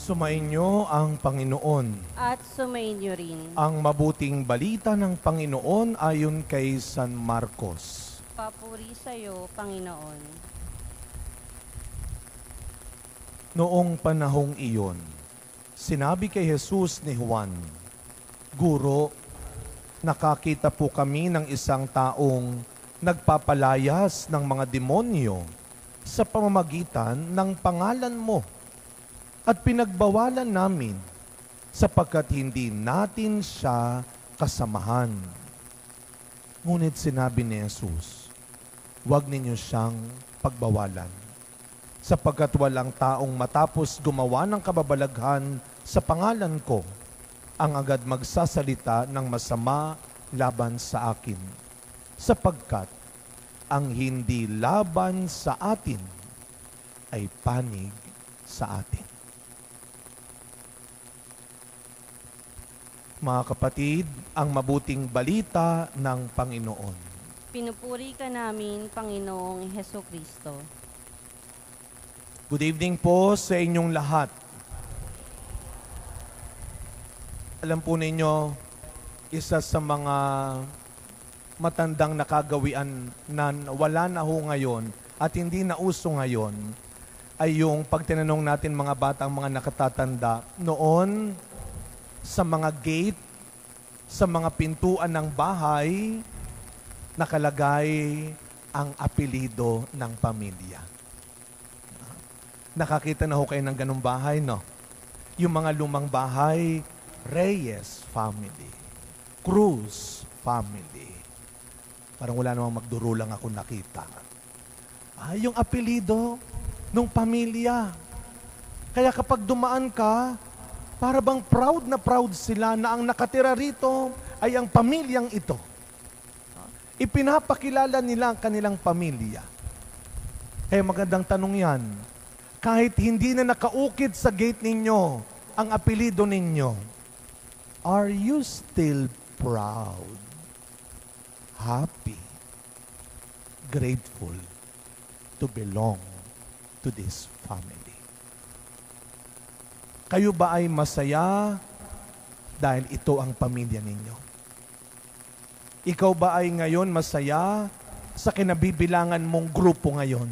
Sumainyo ang Panginoon. At sumainyo rin. Ang mabuting balita ng Panginoon ayon kay San Marcos. Papuri sa iyo, Panginoon. Noong panahong iyon, sinabi kay Jesus ni Juan, "Guro, nakakita po kami ng isang taong nagpapalayas ng mga demonyo sa pamamagitan ng pangalan mo. At pinagbawalan namin sapagkat hindi natin siya kasamahan." Ngunit sinabi ni Jesus, "Huwag ninyo siyang pagbawalan, sapagkat walang taong matapos gumawa ng kababalaghan sa pangalan ko ang agad magsasalita ng masama laban sa akin, sapagkat ang hindi laban sa atin ay panig sa atin." Mga kapatid, ang mabuting balita ng Panginoon. Pinupuri ka namin, Panginoong Hesukristo. Good evening po sa inyong lahat. Alam po ninyo, isa sa mga matandang nakagawian na wala na ho ngayon at hindi na uso ngayon ay yung pag tinanong natin mga batang mga nakatatanda noon, sa mga gate, sa mga pintuan ng bahay, nakalagay ang apelido ng pamilya. Nakakita na ho kayo ng ganung bahay, no? Yung mga lumang bahay, Reyes family, Cruz family. Parang wala namang magdurulang ako nakita. Yung apelido ng pamilya. Kaya kapag dumaan ka, para bang proud na proud sila na ang nakatira rito ay ang pamilyang ito. Ipinapakilala nila ang kanilang pamilya. Kaya magandang tanong yan. Kahit hindi na nakaukit sa gate ninyo ang apelido ninyo, are you still proud, happy, grateful to belong to this family? Kayo ba ay masaya dahil ito ang pamilya ninyo? Ikaw ba ay ngayon masaya sa kinabibilangan mong grupo ngayon?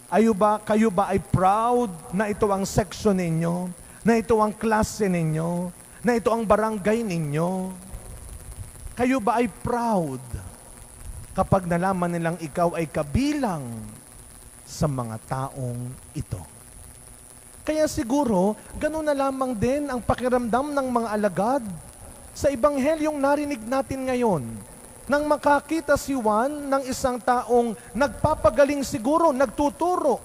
Kayo ba ay proud na ito ang section ninyo? Na ito ang klase ninyo? Na ito ang barangay ninyo? Kayo ba ay proud kapag nalaman nilang ikaw ay kabilang sa mga taong ito? Kaya siguro, ganun na lamang din ang pakiramdam ng mga alagad sa ebanghelyong narinig natin ngayon. Nang makakita si Juan ng isang taong nagpapagaling siguro, nagtuturo.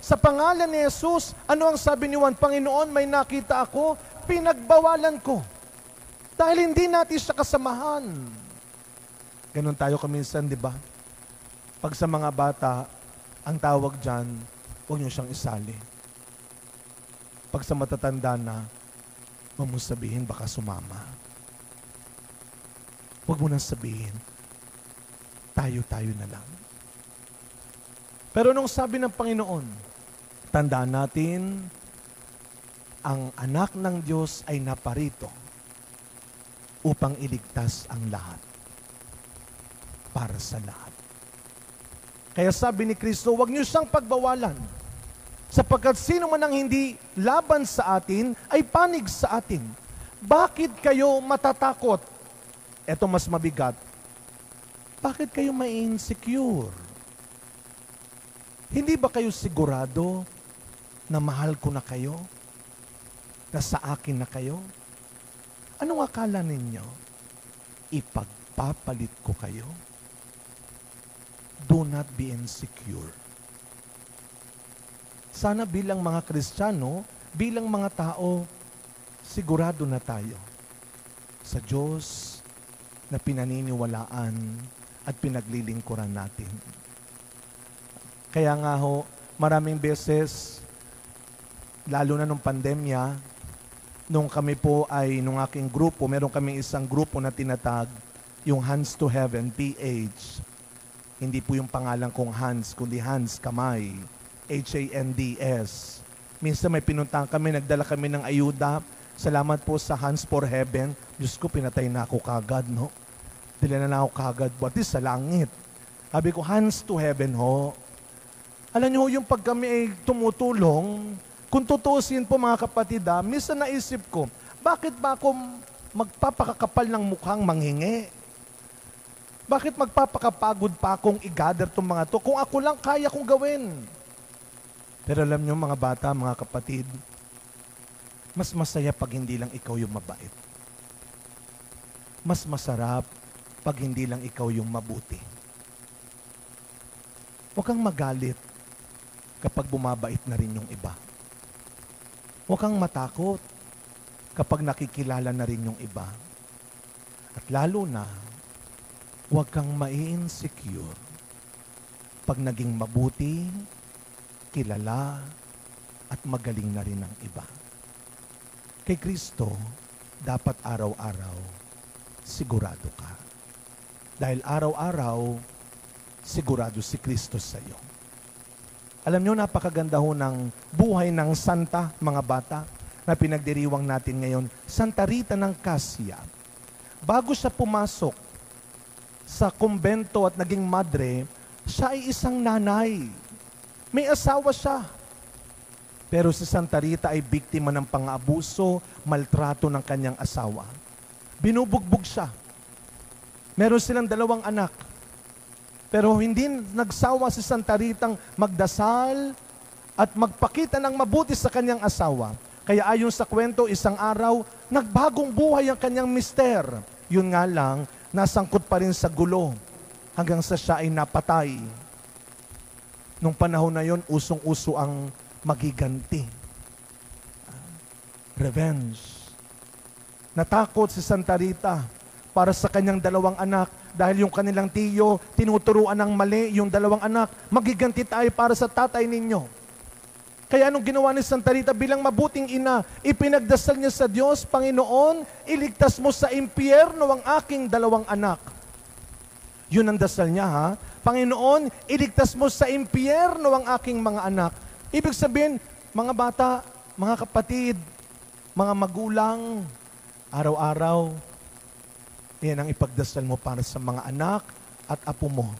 Sa pangalan ni Jesus, ano ang sabi ni Juan? "Panginoon, may nakita ako, pinagbawalan ko." Dahil hindi natin siya kasamahan. Ganun tayo kaminsan, di ba? Pag sa mga bata, ang tawag dyan, huwag niyo siyang isali. Pag sa matatanda na, huwag mo sabihin, baka sumama. Huwag mo nang sabihin, tayo-tayo na lang. Pero nung sabi ng Panginoon, tandaan natin, ang anak ng Diyos ay naparito upang iligtas ang lahat. Para sa lahat. Kaya sabi ni Kristo, huwag niyo siyang pagbawalan. Sapagkat sino man ang hindi laban sa atin, ay panig sa atin. Bakit kayo matatakot? Ito mas mabigat. Bakit kayo may insecure? Hindi ba kayo sigurado na mahal ko na kayo? Na sa akin na kayo? Anong akala ninyo? Ipagpapalit ko kayo? Do not be insecure. Sana bilang mga Kristiyano, bilang mga tao, sigurado na tayo sa Diyos na pinaniniwalaan at pinaglilingkuran natin. Kaya nga ho, maraming beses, lalo na nung pandemya, nung kami po ay, nung aking grupo, meron kami isang grupo na tinatag, yung Hands to Heaven, PH. Hindi po yung pangalan kong Hans, kundi Hans, kamay. HANDS. Minsan may pinuntahan kami, nagdala kami ng ayuda. Salamat po sa Hands for Heaven. Diyos ko, pinatay na ako kagad, no? Dila na ako kagad, at least sa langit. Sabi ko, hands to heaven ho. Alam niyo, yung pag kami ay tumutulong, kung tutusin po mga kapatid, minsan naisip ko, bakit ba ako magpapakakapal ng mukhang manghingi? Bakit magpapakapagod pa akong i-gather itong mga to? Kung ako lang kaya kong gawin. Pero alam niyo mga bata, mga kapatid, mas masaya pag hindi lang ikaw yung mabait. Mas masarap pag hindi lang ikaw yung mabuti. Huwag kang magalit kapag bumabait na rin yung iba. Huwag kang matakot kapag nakikilala na rin yung iba. At lalo na, huwag kang mai-insecure pag naging mabuti, kilala, at magaling na rin ang iba. Kay Kristo, dapat araw-araw, sigurado ka. Dahil araw-araw, sigurado si Kristo sa iyo. Alam nyo, napakaganda ho ng buhay ng santa, mga bata, na pinagdiriwang natin ngayon, Santa Rita ng Casia. Bago siya pumasok sa kumbento at naging madre, siya ay isang nanay. May asawa siya. Pero si Santa Rita ay biktima ng pang-abuso, maltrato ng kanyang asawa. Binubugbog siya. Meron silang 2 anak. Pero hindi nagsawa si Santa Ritang magdasal at magpakita ng mabuti sa kanyang asawa. Kaya ayon sa kwento, isang araw, nagbagong buhay ang kanyang mister. Yun nga lang, nasangkot pa rin sa gulo hanggang sa siya ay napatay. Nung panahon na yon, usong-uso ang magiganti. Revenge. Natakot si Santa Rita para sa kanyang 2 anak dahil yung kanilang tiyo tinuturuan ng mali yung 2 anak. Magiganti tayo para sa tatay ninyo. Kaya anong ginawa ni Santa Rita bilang mabuting ina, ipinagdasal niya sa Diyos, Panginoon, iligtas mo sa impyerno ang aking 2 anak. Yun ang dasal niya, ha? Panginoon, iligtas mo sa impyerno ang aking mga anak. Ibig sabihin, mga bata, mga kapatid, mga magulang, araw-araw, yan ang ipagdasal mo para sa mga anak at apo mo.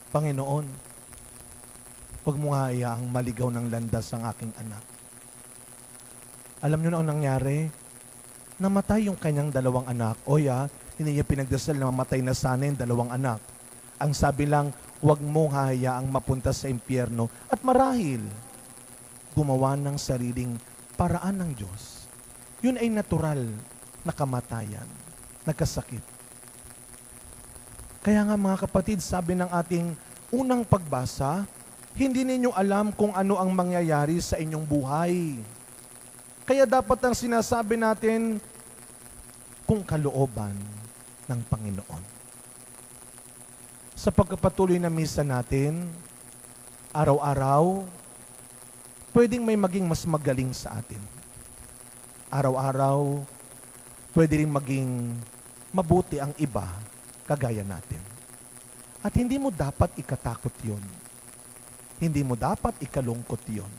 Panginoon, huwag mo hayaang maligaw ng landas ang aking anak. Alam niyo na ang nangyari? Namatay yung kanyang 2 anak. Hindi niya pinagdasal na mamatay na sana yung 2 anak. Ang sabi lang, huwag mo hayaang mapunta sa impyerno. At marahil, gumawa ng sariling paraan ng Diyos. Yun ay natural na kamatayan, nagkasakit. Kaya nga mga kapatid, sabi ng ating unang pagbasa, hindi ninyo alam kung ano ang mangyayari sa inyong buhay. Kaya dapat ang sinasabi natin, kung kalooban ng Panginoon. Sa pagpapatuloy na misa natin, araw-araw, pwedeng may maging mas magaling sa atin. Araw-araw, pwede rin maging mabuti ang iba kagaya natin. At hindi mo dapat ikatakot yun. Hindi mo dapat ikalungkot yun.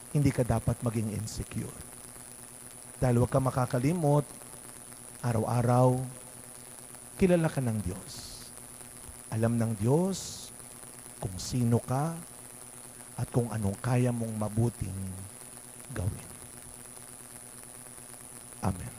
Hindi ka dapat maging insecure. Dahil huwag ka makakalimot, araw-araw, kilala ka ng Diyos. Alam ng Diyos kung sino ka at kung anong kaya mong mabuting gawin. Amen.